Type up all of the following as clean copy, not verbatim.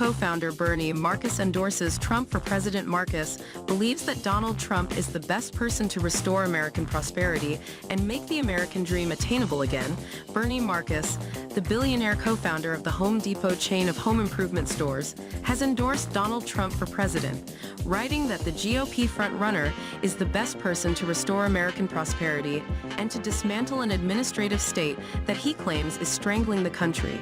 co-founder Bernie Marcus endorses Trump for president. Marcus believes that Donald Trump is the best person to restore American prosperity and make the American dream attainable again. Bernie Marcus, the billionaire co-founder of the Home Depot chain of home improvement stores, has endorsed Donald Trump for president, writing that the GOP frontrunner is the best person to restore American prosperity and to dismantle an administrative state that he claims is strangling the country.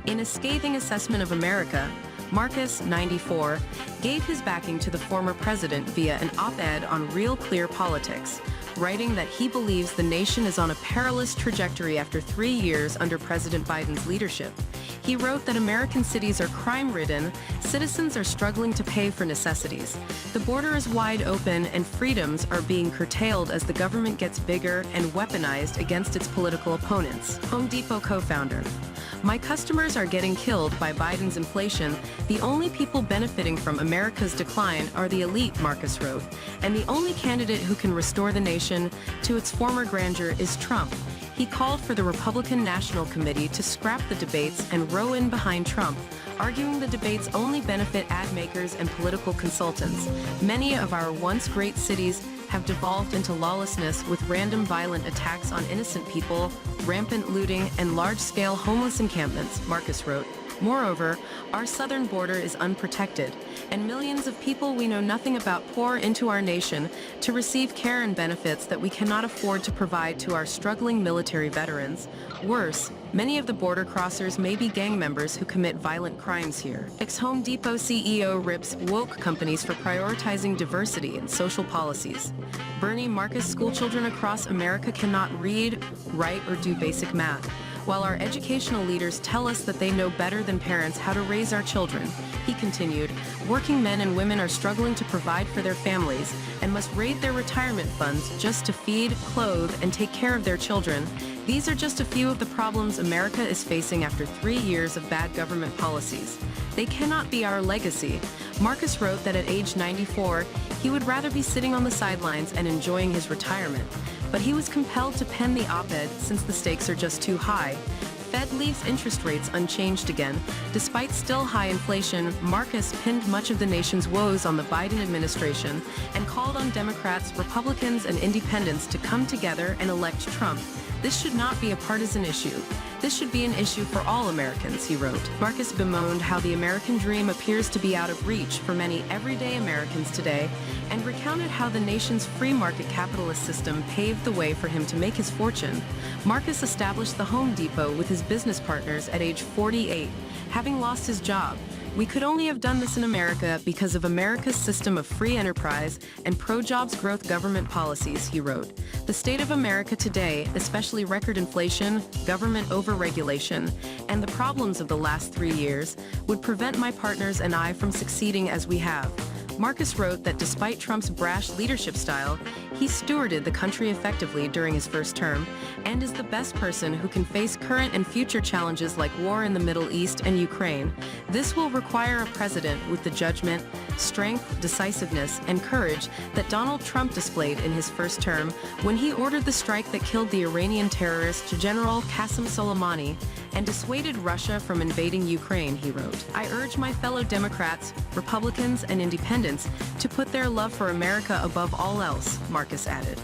In a scathing assessment of America, Marcus, 94, gave his backing to the former president via an op-ed on Real Clear Politics, writing that he believes the nation is on a perilous trajectory after 3 years under President Biden's leadership. He wrote that American cities are crime-ridden, citizens are struggling to pay for necessities. The border is wide open and freedoms are being curtailed as the government gets bigger and weaponized against its political opponents. Home Depot co-founder. My customers are getting killed by Biden's inflation. The only people benefiting from America's decline are the elite, Marcus wrote, and the only candidate who can restore the nation to its former grandeur is Trump. He called for the Republican National Committee to scrap the debates and row in behind Trump, arguing the debates only benefit ad makers and political consultants. Many of our once great cities have devolved into lawlessness with random violent attacks on innocent people, rampant looting, and large-scale homeless encampments, Marcus wrote. Moreover, our southern border is unprotected, and millions of people we know nothing about pour into our nation to receive care and benefits that we cannot afford to provide to our struggling military veterans. Worse, many of the border crossers may be gang members who commit violent crimes here. Ex-Home Depot CEO rips woke companies for prioritizing diversity and social policies. Bernie Marcus schoolchildren across America cannot read, write, or do basic math, while our educational leaders tell us that they know better than parents how to raise our children. He continued, working men and women are struggling to provide for their families and must raid their retirement funds just to feed, clothe, and take care of their children. These are just a few of the problems America is facing after 3 years of bad government policies. They cannot be our legacy. Marcus wrote that at age 94, he would rather be sitting on the sidelines and enjoying his retirement. But he was compelled to pen the op-ed since the stakes are just too high. Fed leaves interest rates unchanged again. Despite still high inflation, Marcus pinned much of the nation's woes on the Biden administration and called on Democrats, Republicans, and independents to come together and elect Trump. This should not be a partisan issue. This should be an issue for all Americans, he wrote. Marcus bemoaned how the American dream appears to be out of reach for many everyday Americans today, and recounted how the nation's free market capitalist system paved the way for him to make his fortune. Marcus established the Home Depot with his business partners at age 48, having lost his job. We could only have done this in America because of America's system of free enterprise and pro-jobs growth government policies, he wrote. The state of America today, especially record inflation, government overregulation, and the problems of the last 3 years, would prevent my partners and I from succeeding as we have. Marcus wrote that despite Trump's brash leadership style, he stewarded the country effectively during his first term and is the best person who can face current and future challenges like war in the Middle East and Ukraine. This will require a president with the judgment, strength, decisiveness, and courage that Donald Trump displayed in his first term when he ordered the strike that killed the Iranian terrorist General Qasem Soleimani and dissuaded Russia from invading Ukraine, he wrote. I urge my fellow Democrats, Republicans, and independents to put their love for America above all else, Marcus added.